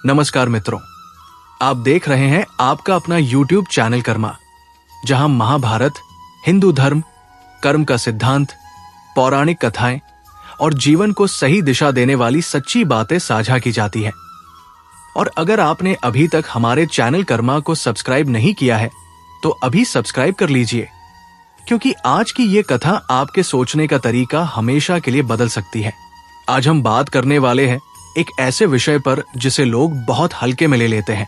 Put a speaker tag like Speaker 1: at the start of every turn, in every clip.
Speaker 1: नमस्कार मित्रों, आप देख रहे हैं आपका अपना YouTube चैनल कर्मा, जहां महाभारत, हिंदू धर्म, कर्म का सिद्धांत, पौराणिक कथाएं और जीवन को सही दिशा देने वाली सच्ची बातें साझा की जाती हैं। और अगर आपने अभी तक हमारे चैनल कर्मा को सब्सक्राइब नहीं किया है तो अभी सब्सक्राइब कर लीजिए, क्योंकि आज की ये कथा आपके सोचने का तरीका हमेशा के लिए बदल सकती है। आज हम बात करने वाले हैं एक ऐसे विषय पर जिसे लोग बहुत हल्के में ले लेते हैं,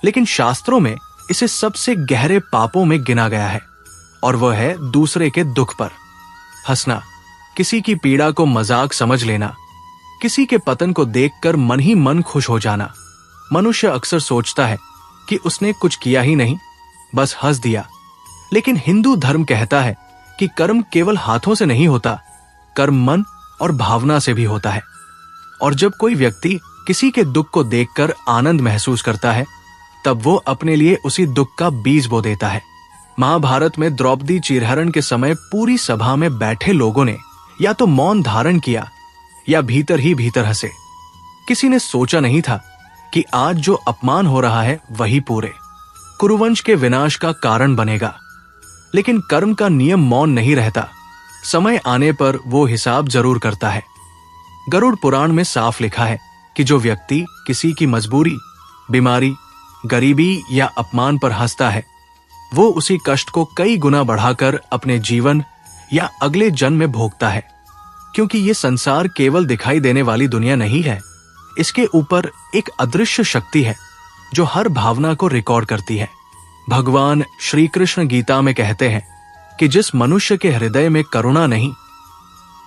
Speaker 1: लेकिन शास्त्रों में इसे सबसे गहरे पापों में गिना गया है, और वह है दूसरे के दुख पर हंसना, किसी की पीड़ा को मजाक समझ लेना, किसी के पतन को देखकर मन ही मन खुश हो जाना। मनुष्य अक्सर सोचता है कि उसने कुछ किया ही नहीं, बस हंस दिया। लेकिन हिंदू धर्म कहता है कि कर्म केवल हाथों से नहीं होता, कर्म मन और भावना से भी होता है। और जब कोई व्यक्ति किसी के दुख को देखकर आनंद महसूस करता है, तब वो अपने लिए उसी दुख का बीज बो देता है। महाभारत में द्रौपदी चीरहरण के समय पूरी सभा में बैठे लोगों ने या तो मौन धारण किया या भीतर ही भीतर हंसे। किसी ने सोचा नहीं था कि आज जो अपमान हो रहा है वही पूरे कुरुवंश के विनाश का कारण बनेगा। लेकिन कर्म का नियम मौन नहीं रहता, समय आने पर वो हिसाब जरूर करता है। गरुड़ पुराण में साफ लिखा है कि जो व्यक्ति किसी की मजबूरी, बीमारी, गरीबी या अपमान पर हंसता है, वो उसी कष्ट को कई गुना बढ़ाकर अपने जीवन या अगले जन्म में भोगता है। क्योंकि ये संसार केवल दिखाई देने वाली दुनिया नहीं है, इसके ऊपर एक अदृश्य शक्ति है जो हर भावना को रिकॉर्ड करती है। भगवान श्री कृष्ण गीता में कहते हैं कि जिस मनुष्य के हृदय में करुणा नहीं,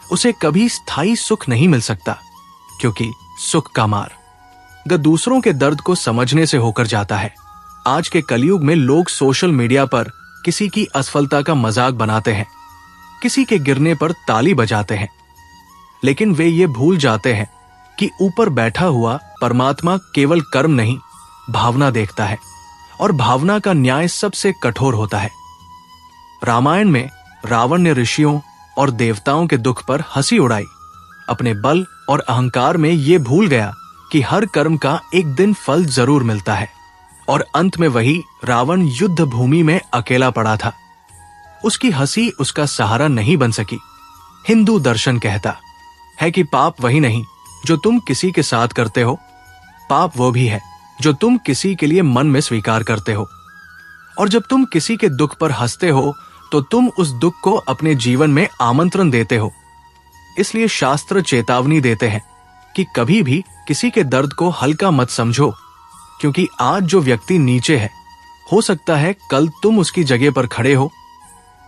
Speaker 1: उसे कभी स्थायी सुख नहीं मिल सकता, क्योंकि सुख का मार्ग दूसरों के दर्द को समझने से होकर जाता है। आज के कलयुग में लोग सोशल मीडिया पर किसी की असफलता का मजाक बनाते हैं, किसी के गिरने पर ताली बजाते हैं, लेकिन वे ये भूल जाते हैं कि ऊपर बैठा हुआ परमात्मा केवल कर्म नहीं, भावना देखता है, और भावना का न्याय सबसे कठोर होता है। रामायण में रावण ने ऋषियों और देवताओं के दुख पर हंसी उड़ाई। अपने बल और अहंकार में ये भूल गया कि हर कर्म का एक दिन फल जरूर मिलता है। और अंत में वही रावण युद्ध भूमि में अकेला पड़ा था। उसकी हंसी उसका सहारा नहीं बन सकी। हिंदू दर्शन कहता है कि पाप वही नहीं जो तुम किसी के साथ करते हो, पाप वो भी है जो तुम किसी के लिए मन में स्वीकार करते हो। और जब तुम किसी के दुख पर हंसते हो तो तुम उस दुख को अपने जीवन में आमंत्रण देते हो। इसलिए शास्त्र चेतावनी देते हैं कि कभी भी किसी के दर्द को हल्का मत समझो, क्योंकि आज जो व्यक्ति नीचे है, हो सकता है कल तुम उसकी जगह पर खड़े हो।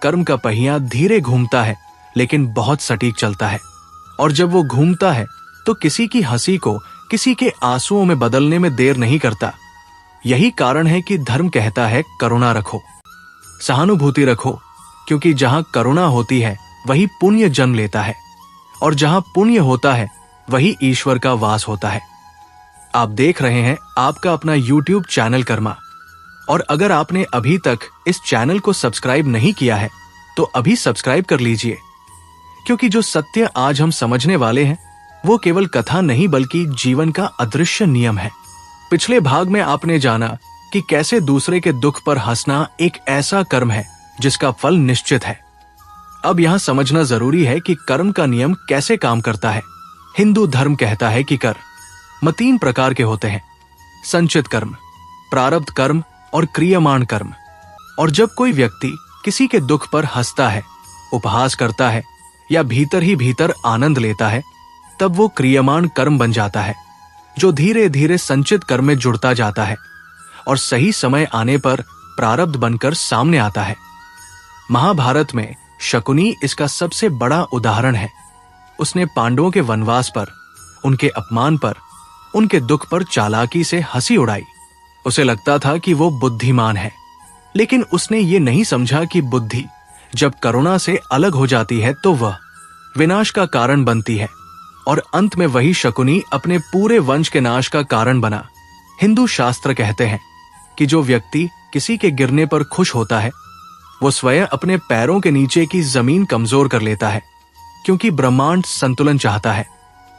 Speaker 1: कर्म का पहिया धीरे घूमता है, लेकिन बहुत सटीक चलता है। और जब वो घूमता है तो किसी की हंसी को किसी के आंसुओं में बदलने में देर नहीं करता। यही कारण है कि धर्म कहता है करुणा रखो, सहानुभूति रखो, क्योंकि जहां करुणा होती है वही पुण्य जन्म लेता है, और जहां पुण्य होता है वही ईश्वर का वास होता है। आप देख रहे हैं आपका अपना YouTube चैनल कर्मा, और अगर आपने अभी तक इस चैनल को सब्सक्राइब नहीं किया है तो अभी सब्सक्राइब कर लीजिए, क्योंकि जो सत्य आज हम समझने वाले हैं वो केवल कथा नहीं बल्कि जीवन का अदृश्य नियम है। पिछले भाग में आपने जाना कि कैसे दूसरे के दुख पर हंसना एक ऐसा कर्म है जिसका फल निश्चित है। अब यहां समझना जरूरी है कि कर्म का नियम कैसे काम करता है। हिंदू धर्म कहता है कि कर्म 3 प्रकार के होते हैं: संचित कर्म, प्रारब्ध कर्म और क्रियमाण कर्म। और जब कोई व्यक्ति किसी के दुख पर हंसता है, उपहास करता है या भीतर ही भीतर आनंद लेता है, तब वो क्रियमाण कर्म बन जाता है, जो धीरे धीरे संचित कर्म में जुड़ता जाता है और सही समय आने पर प्रारब्ध बनकर सामने आता है। महाभारत में शकुनी इसका सबसे बड़ा उदाहरण है। उसने पांडवों के वनवास पर, उनके अपमान पर, उनके दुख पर चालाकी से हंसी उड़ाई। उसे लगता था कि वो बुद्धिमान है, लेकिन उसने ये नहीं समझा कि बुद्धि जब करुणा से अलग हो जाती है तो वह विनाश का कारण बनती है, और अंत में वही शकुनी अपने पूरे वंश के नाश का कारण बना। हिंदू शास्त्र कहते हैं कि जो व्यक्ति किसी के गिरने पर खुश होता है, वो स्वयं अपने पैरों के नीचे की जमीन कमजोर कर लेता है, क्योंकि ब्रह्मांड संतुलन चाहता है,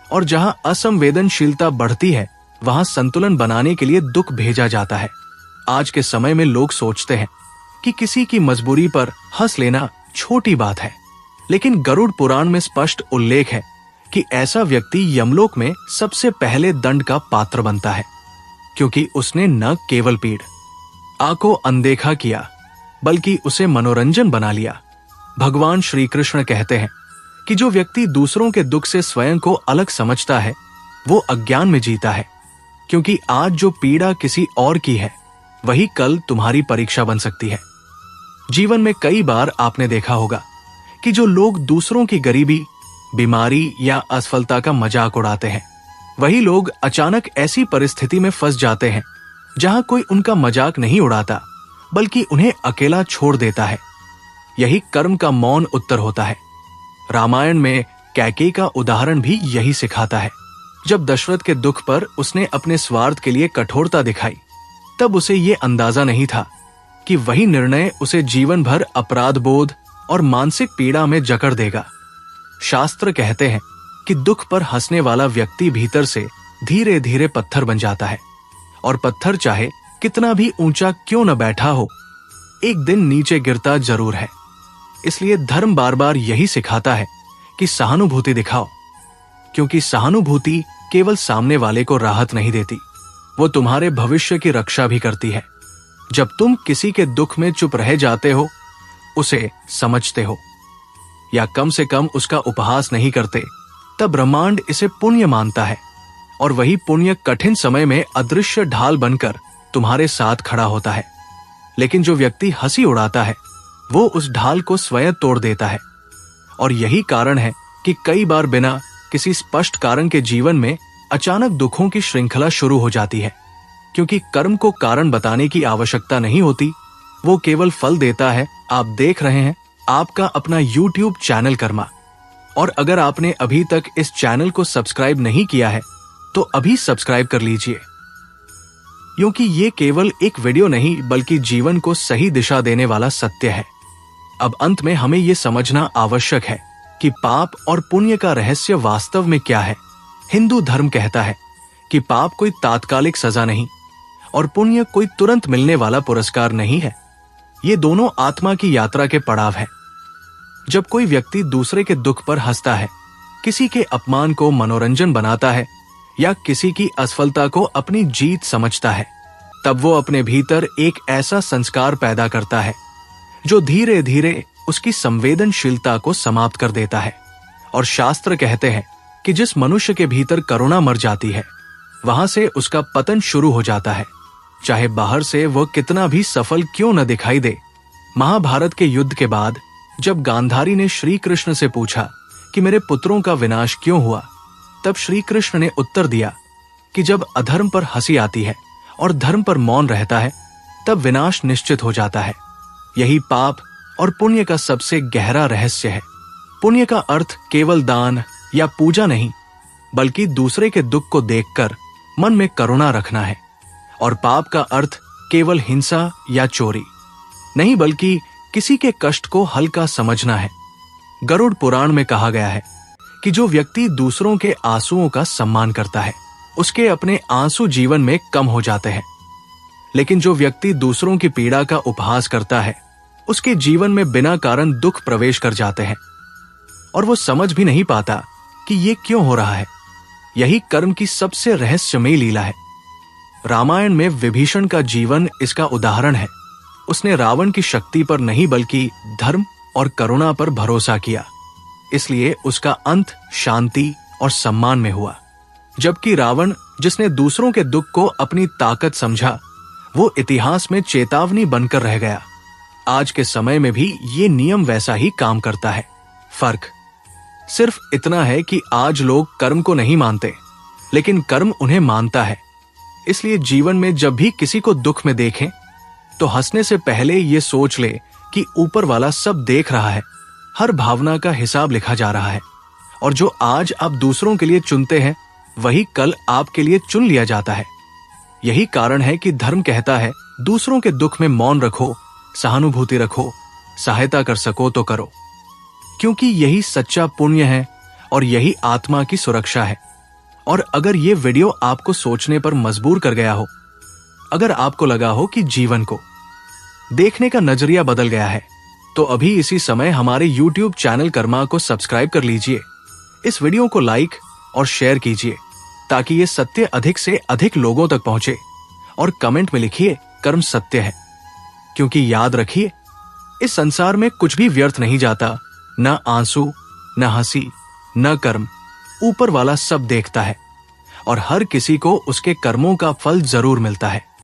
Speaker 1: और जहां असंवेदनशीलता बढ़ती है वहां संतुलन बनाने के लिए दुख भेजा जाता है। आज के समय में लोग सोचते हैं कि किसी की मजबूरी पर हंस लेना छोटी बात है, लेकिन गरुड़ पुराण में स्पष्ट उल्लेख है कि ऐसा व्यक्ति यमलोक में सबसे पहले दंड का पात्र बनता है, क्योंकि उसने न केवल पीड़ा को अनदेखा किया बल्कि उसे मनोरंजन बना लिया। भगवान श्री कृष्ण कहते हैं कि जो व्यक्ति दूसरों के दुख से स्वयं को अलग समझता है वो अज्ञान में जीता है, क्योंकि आज जो पीड़ा किसी और की है वही कल तुम्हारी परीक्षा बन सकती है। जीवन में कई बार आपने देखा होगा कि जो लोग दूसरों की गरीबी, बीमारी या असफलता का मजाक उड़ाते हैं, वही लोग अचानक ऐसी परिस्थिति में फंस जाते हैं जहां कोई उनका मजाक नहीं उड़ाता बल्कि उन्हें अकेला छोड़ देता है। यही कर्म का मौन उत्तर होता है। रामायण में कैकेयी का उदाहरण भी यही सिखाता है। जब दशरथ के दुख पर उसने अपने स्वार्थ के लिए कठोरता दिखाई, तब उसे ये अंदाजा नहीं था कि वही निर्णय उसे जीवन भर अपराध बोध और मानसिक पीड़ा में जकड़ देगा। शास्त्र कहते हैं कि दुख पर हंसने वाला व्यक्ति भीतर से धीरे धीरे पत्थर बन जाता है, और पत्थर चाहे कितना भी ऊंचा क्यों न बैठा हो, एक दिन नीचे गिरता जरूर है। इसलिए धर्म बार बार यही सिखाता है कि सहानुभूति दिखाओ, क्योंकि सहानुभूति केवल सामने वाले को राहत नहीं देती, वो तुम्हारे भविष्य की रक्षा भी करती है। जब तुम किसी के दुख में चुप रह जाते हो, उसे समझते हो या कम से कम उसका उपहास नहीं करते, तब ब्रह्मांड इसे पुण्य मानता है, और वही पुण्य कठिन समय में अदृश्य ढाल बनकर तुम्हारे साथ खड़ा होता है। लेकिन जो व्यक्ति हंसी उड़ाता है वो उस ढाल को स्वयं तोड़ देता है, और यही कारण है कि कई बार बिना किसी स्पष्ट कारण के जीवन में अचानक दुखों की श्रृंखला शुरू हो जाती है, क्योंकि कर्म को कारण बताने की आवश्यकता नहीं होती, वो केवल फल देता है। आप देख रहे हैं आपका अपना YouTube चैनल कर्मा, और अगर आपने अभी तक इस चैनल को सब्सक्राइब नहीं किया है तो अभी सब्सक्राइब कर लीजिए, क्योंकि ये केवल एक वीडियो नहीं बल्कि जीवन को सही दिशा देने वाला सत्य है। अब अंत में हमें ये समझना आवश्यक है कि पाप और पुण्य का रहस्य वास्तव में क्या है। हिंदू धर्म कहता है कि पाप कोई तात्कालिक सजा नहीं और पुण्य कोई तुरंत मिलने वाला पुरस्कार नहीं है। ये दोनों आत्मा की यात्रा के पड़ाव हैं। जब कोई व्यक्ति दूसरे के दुख पर हंसता है, किसी के अपमान को मनोरंजन बनाता है या किसी की असफलता को अपनी जीत समझता है, तब वो अपने भीतर एक ऐसा संस्कार पैदा करता है जो धीरे धीरे उसकी संवेदनशीलता को समाप्त कर देता है। और शास्त्र कहते हैं कि जिस मनुष्य के भीतर करुणा मर जाती है, वहां से उसका पतन शुरू हो जाता है, चाहे बाहर से वह कितना भी सफल क्यों न दिखाई दे। महाभारत के युद्ध के बाद जब गांधारी ने श्री कृष्ण से पूछा कि मेरे पुत्रों का विनाश क्यों हुआ, तब श्री कृष्ण ने उत्तर दिया कि जब अधर्म पर हंसी आती है और धर्म पर मौन रहता है, तब विनाश निश्चित हो जाता है। यही पाप और पुण्य का सबसे गहरा रहस्य है। पुण्य का अर्थ केवल दान या पूजा नहीं, बल्कि दूसरे के दुख को देखकर मन में करुणा रखना है। और पाप का अर्थ केवल हिंसा या चोरी नहीं, बल्कि किसी के कष्ट को हल्का समझना है। गरुड़ पुराण में कहा गया है कि जो व्यक्ति दूसरों के आंसुओं का सम्मान करता है, उसके अपने आंसू जीवन में कम हो जाते हैं। लेकिन जो व्यक्ति दूसरों की पीड़ा का उपहास करता है, उसके जीवन में बिना कारण दुख प्रवेश कर जाते हैं, और वो समझ भी नहीं पाता कि ये क्यों हो रहा है। यही कर्म की सबसे रहस्यमयी लीला है। रामायण में विभीषण का जीवन इसका उदाहरण है। उसने रावण की शक्ति पर नहीं बल्कि धर्म और करुणा पर भरोसा किया, इसलिए उसका अंत शांति और सम्मान में हुआ। जबकि रावण, जिसने दूसरों के दुख को अपनी ताकत समझा, वो इतिहास में चेतावनी बनकर रह गया। आज के समय में भी ये नियम वैसा ही काम करता है। फर्क सिर्फ इतना है कि आज लोग कर्म को नहीं मानते, लेकिन कर्म उन्हें मानता है। इसलिए जीवन में जब भी किसी को दुख में देखें तो हंसने से पहले ये सोच ले कि ऊपर वाला सब देख रहा है, हर भावना का हिसाब लिखा जा रहा है, और जो आज आप दूसरों के लिए चुनते हैं वही कल आपके लिए चुन लिया जाता है। यही कारण है कि धर्म कहता है दूसरों के दुख में मौन रखो, सहानुभूति रखो, सहायता कर सको तो करो, क्योंकि यही सच्चा पुण्य है और यही आत्मा की सुरक्षा है। और अगर ये वीडियो आपको सोचने पर मजबूर कर गया हो, अगर आपको लगा हो कि जीवन को देखने का नजरिया बदल गया है, तो अभी इसी समय हमारे YouTube चैनल कर्मा को सब्सक्राइब कर लीजिए। इस वीडियो को लाइक और शेयर कीजिए ताकि ये सत्य अधिक से अधिक लोगों तक पहुंचे। और कमेंट में लिखिए कर्म सत्य है, क्योंकि याद रखिए इस संसार में कुछ भी व्यर्थ नहीं जाता, न आंसू, न हंसी, न कर्म। ऊपर वाला सब देखता है और हर किसी को उसके कर्मों का फल जरूर मिलता है।